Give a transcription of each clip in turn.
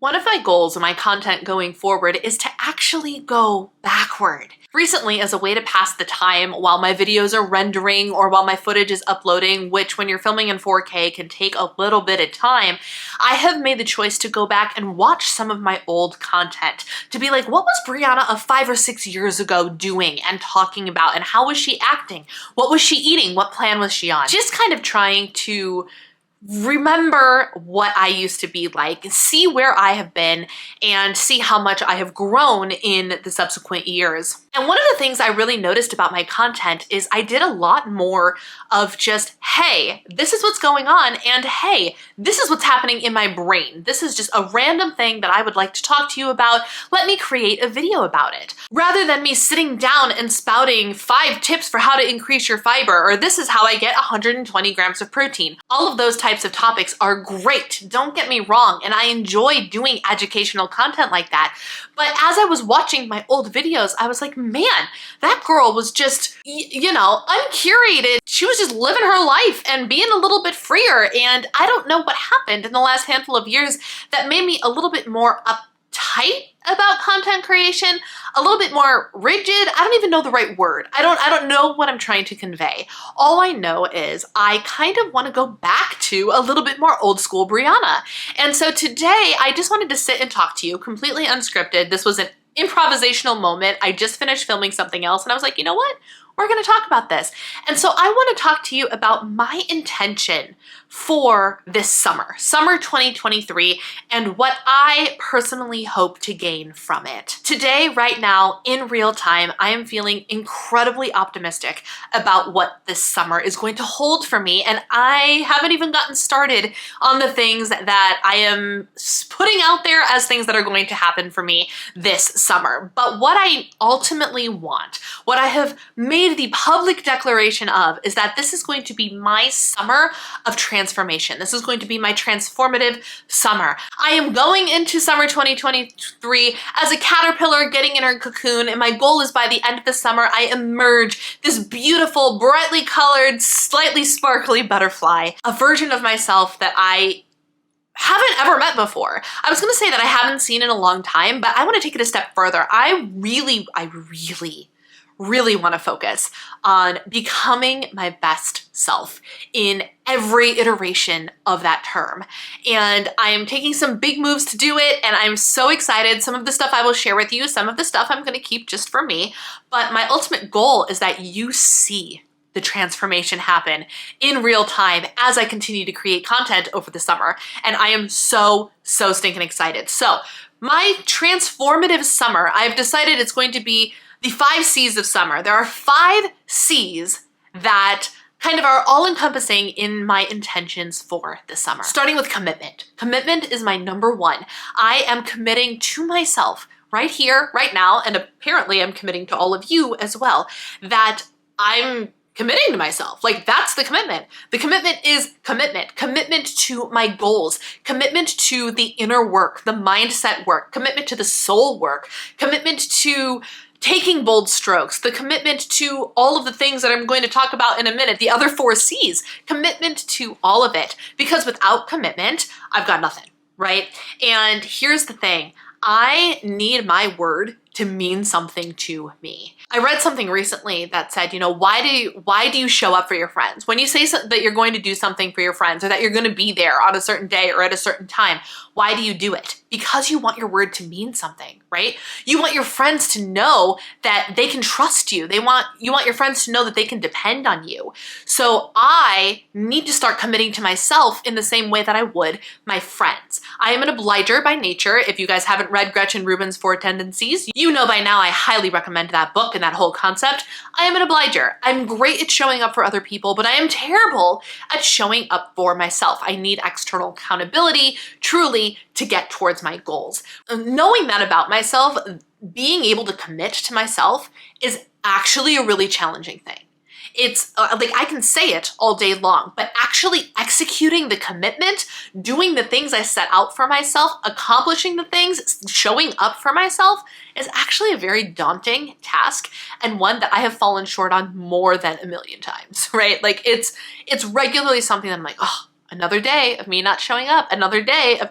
One of my goals in my content going forward is to actually go backward. Recently, as a way to pass the time while my videos are rendering or while my footage is uploading, which when you're filming in 4K can take a little bit of time, I have made the choice to go back and watch some of my old content to be like, what was Brianna of 5 or 6 years ago doing and talking about, and how was she acting? What was she eating? What plan was she on? Just kind of trying to remember what I used to be like, see where I have been, and see how much I have grown in the subsequent years. And one of the things I really noticed about my content is I did a lot more of just, hey, this is what's going on, and hey, this is what's happening in my brain. This is just a random thing that I would like to talk to you about. Let me create a video about it. Rather than me sitting down and spouting 5 tips for how to increase your fiber, or this is how I get 120 grams of protein. All of those types of topics are great, don't get me wrong, and I enjoy doing educational content like that. But as I was watching my old videos, I was like, man, that girl was just, you know, uncurated. She was just living her life and being a little bit freer. And I don't know what happened in the last handful of years that made me a little bit more uptight about content creation, a little bit more rigid. I don't even know the right word. I don't know what I'm trying to convey. All I know is I kind of want to go back to a little bit more old school Brianna. And so today I just wanted to sit and talk to you completely unscripted. This was an improvisational moment. I just finished filming something else and I was like, you know what? We're going to talk about this. And so I want to talk to you about my intention for this summer 2023, and what I personally hope to gain from it. Today, right now, in real time, I am feeling incredibly optimistic about what this summer is going to hold for me, and I haven't even gotten started on the things that I am putting out there as things that are going to happen for me this summer. But what I ultimately want, what I have made the public declaration of, is that this is going to be my summer of transformation. This is going to be my transformative summer. I am going into summer 2023 as a caterpillar getting in her cocoon, and my goal is by the end of the summer, I emerge this beautiful, brightly colored, slightly sparkly butterfly, a version of myself that I haven't ever met before. I was gonna say that I haven't seen in a long time, but I wanna take it a step further. I really want to focus on becoming my best self in every iteration of that term. And I am taking some big moves to do it, and I'm so excited. Some of the stuff I will share with you, some of the stuff I'm going to keep just for me. But my ultimate goal is that you see the transformation happen in real time as I continue to create content over the summer. And I am so stinking excited. So my transformative summer, I've decided it's going to be the 5 C's of summer. There are 5 C's that kind of are all-encompassing in my intentions for the summer. Starting with commitment. Commitment is my number 1. I am committing to myself right here, right now, and apparently I'm committing to all of you as well, that I'm committing to myself. Like, that's the commitment. The commitment is commitment. Commitment to my goals. Commitment to the inner work, the mindset work. Commitment to the soul work. Commitment to taking bold strokes, the commitment to all of the things that I'm going to talk about in a minute, the other 4 C's, commitment to all of it. Because without commitment, I've got nothing, right? And here's the thing, I need my word to mean something to me. I read something recently that said, you know, why do you show up for your friends? When you say that you're going to do something for your friends, or that you're going to be there on a certain day or at a certain time, why do you do it? Because you want your word to mean something, right? You want your friends to know that they can trust you. You want your friends to know that they can depend on you. So I need to start committing to myself in the same way that I would my friends. I am an obliger by nature. If you guys haven't read Gretchen Rubin's 4 Tendencies, you know by now I highly recommend that book and that whole concept. I am an obliger. I'm great at showing up for other people, but I am terrible at showing up for myself. I need external accountability, truly, to get towards my goals. Knowing that about myself, being able to commit to myself is actually a really challenging thing. It's like, I can say it all day long, but actually executing the commitment, doing the things I set out for myself, accomplishing the things, showing up for myself is actually a very daunting task, and one that I have fallen short on more than a million times, right? Like, it's regularly something that I'm like, oh, another day of me not showing up, another day of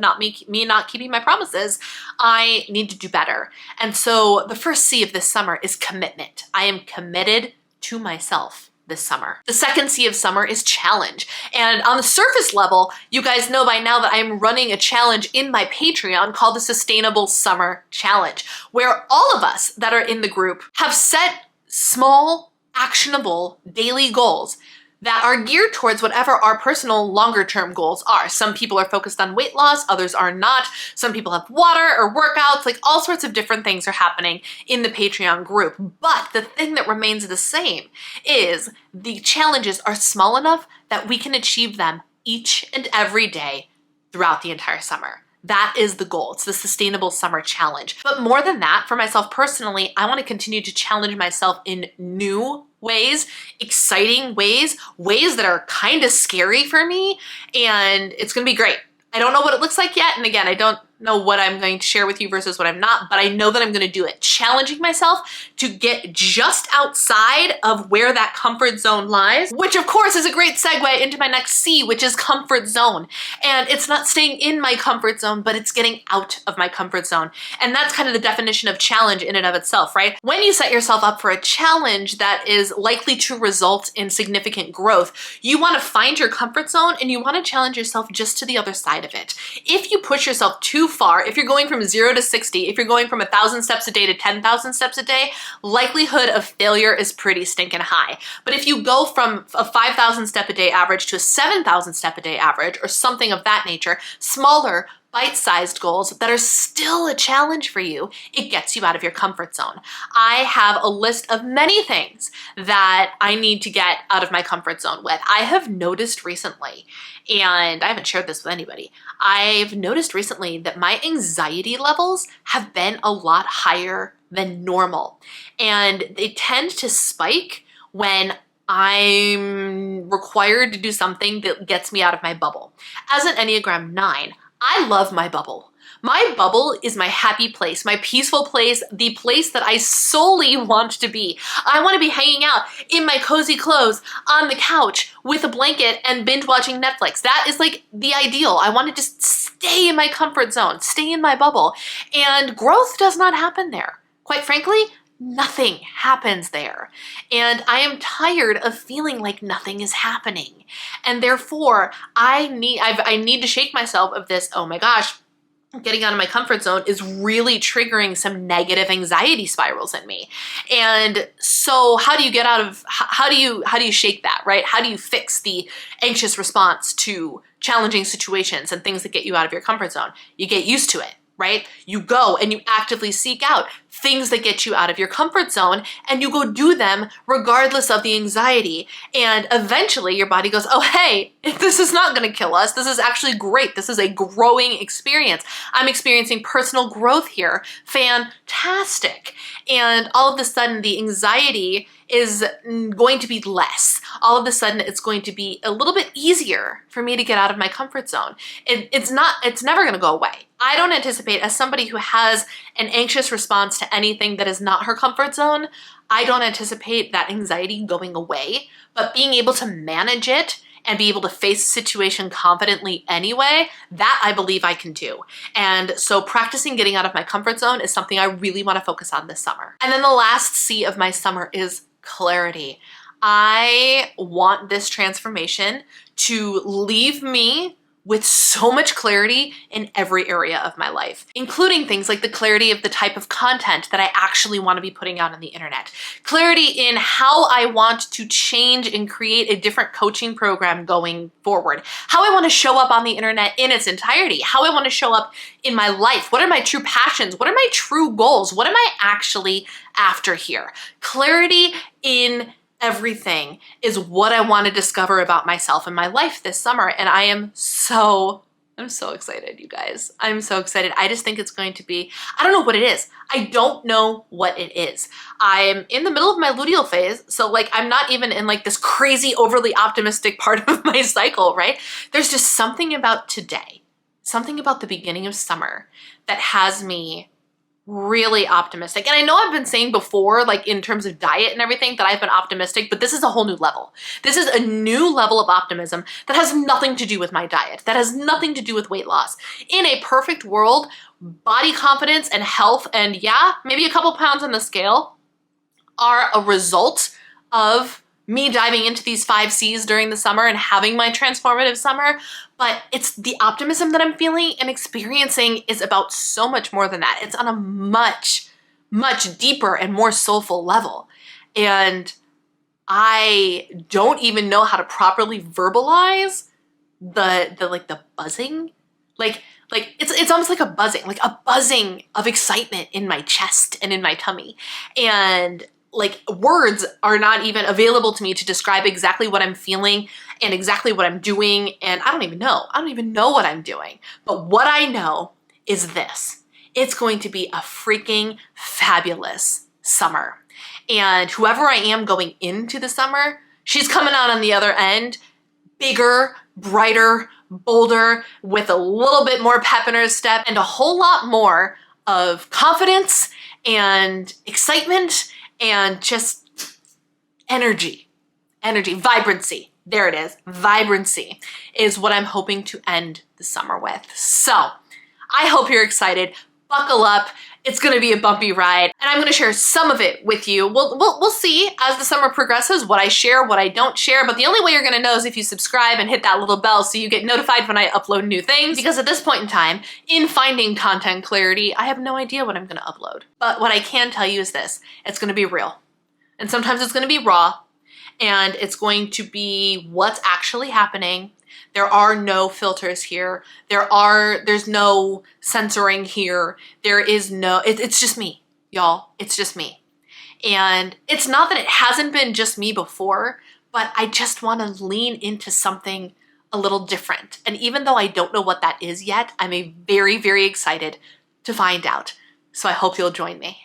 me not keeping my promises. I need to do better. And so the first C of this summer is commitment. I am committed to myself this summer. The second C of summer is challenge. And on the surface level, you guys know by now that I'm running a challenge in my Patreon called the Sustainable Summer Challenge, where all of us that are in the group have set small, actionable daily goals that are geared towards whatever our personal longer-term goals are. Some people are focused on weight loss, others are not. Some people have water or workouts, like all sorts of different things are happening in the Patreon group. But the thing that remains the same is the challenges are small enough that we can achieve them each and every day throughout the entire summer. That is the goal. It's the Sustainable Summer Challenge. But more than that, for myself personally, I want to continue to challenge myself in new ways, exciting ways, ways that are kind of scary for me, and it's going to be great. I don't know what it looks like yet, and again, I don't know what I'm going to share with you versus what I'm not, but I know that I'm going to do it. Challenging myself to get just outside of where that comfort zone lies, which of course is a great segue into my next C, which is comfort zone. And it's not staying in my comfort zone, but it's getting out of my comfort zone. And that's kind of the definition of challenge in and of itself, right? When you set yourself up for a challenge that is likely to result in significant growth, you want to find your comfort zone and you want to challenge yourself just to the other side of it. If you push yourself too far, if you're going from 0 to 60, if you're going from 1,000 steps a day to 10,000 steps a day, likelihood of failure is pretty stinking high. But if you go from a 5,000 step a day average to a 7,000 step a day average or something of that nature, smaller, bite-sized goals that are still a challenge for you, it gets you out of your comfort zone. I have a list of many things that I need to get out of my comfort zone with. I have noticed recently, and I haven't shared this with anybody, I've noticed recently that my anxiety levels have been a lot higher than normal. And they tend to spike when I'm required to do something that gets me out of my bubble. As an Enneagram 9, I love my bubble. My bubble is my happy place, my peaceful place, the place that I solely want to be. I want to be hanging out in my cozy clothes on the couch with a blanket and binge watching Netflix. That is like the ideal. I want to just stay in my comfort zone, stay in my bubble. And growth does not happen there. Quite frankly, nothing happens there. And I am tired of feeling like nothing is happening. And therefore, I need to shake myself of this, oh my gosh, getting out of my comfort zone is really triggering some negative anxiety spirals in me. And so how do you get out of, how do you shake that, right? How do you fix the anxious response to challenging situations and things that get you out of your comfort zone? You get used to it, right? You go and you actively seek out things that get you out of your comfort zone and you go do them regardless of the anxiety. And eventually your body goes, oh, hey, this is not going to kill us. This is actually great. This is a growing experience. I'm experiencing personal growth here. Fantastic. And all of a sudden the anxiety is going to be less. All of a sudden it's going to be a little bit easier for me to get out of my comfort zone. It's never going to go away. I don't anticipate, as somebody who has an anxious response to anything that is not her comfort zone, I don't anticipate that anxiety going away, but being able to manage it and be able to face the situation confidently anyway, that I believe I can do. And so practicing getting out of my comfort zone is something I really want to focus on this summer. And then the last C of my summer is clarity. I want this transformation to leave me with so much clarity in every area of my life, including things like the clarity of the type of content that I actually want to be putting out on the internet, clarity in how I want to change and create a different coaching program going forward, how I want to show up on the internet in its entirety, how I want to show up in my life, what are my true passions, what are my true goals, what am I actually after here? Clarity in everything is what I want to discover about myself and my life this summer. And I'm so excited, you guys. I'm so excited. I just think it's going to be, I don't know what it is. I don't know what it is. I'm in the middle of my luteal phase. So like, I'm not even in like this crazy, overly optimistic part of my cycle, right? There's just something about today, something about the beginning of summer that has me really optimistic. And I know I've been saying before, like in terms of diet and everything, that I've been optimistic, but this is a whole new level. This is a new level of optimism that has nothing to do with my diet, that has nothing to do with weight loss. In a perfect world, body confidence and health and yeah, maybe a couple pounds on the scale are a result of me diving into these 5 C's during the summer and having my transformative summer, but it's the optimism that I'm feeling and experiencing is about so much more than that. It's on a much, much deeper and more soulful level. And I don't even know how to properly verbalize the buzzing. Like it's almost like a buzzing of excitement in my chest and in my tummy. And like words are not even available to me to describe exactly what I'm feeling and exactly what I'm doing. And I don't even know what I'm doing. But what I know is this: it's going to be a freaking fabulous summer. And whoever I am going into the summer, she's coming out on the other end, bigger, brighter, bolder, with a little bit more pep in her step and a whole lot more of confidence and excitement and just energy, vibrancy. There it is. Vibrancy is what I'm hoping to end the summer with. So I hope you're excited. Buckle up. It's going to be a bumpy ride, and I'm going to share some of it with you. We'll see as the summer progresses what I share, what I don't share, but the only way you're going to know is if you subscribe and hit that little bell so you get notified when I upload new things, because at this point in time, in finding content clarity, I have no idea what I'm going to upload. But what I can tell you is this: it's going to be real, and sometimes it's going to be raw, and it's going to be what's actually happening. There are no filters here. There's no censoring here. It's just me, y'all. It's just me. And it's not that it hasn't been just me before, but I just want to lean into something a little different. And even though I don't know what that is yet, I'm very, very excited to find out. So I hope you'll join me.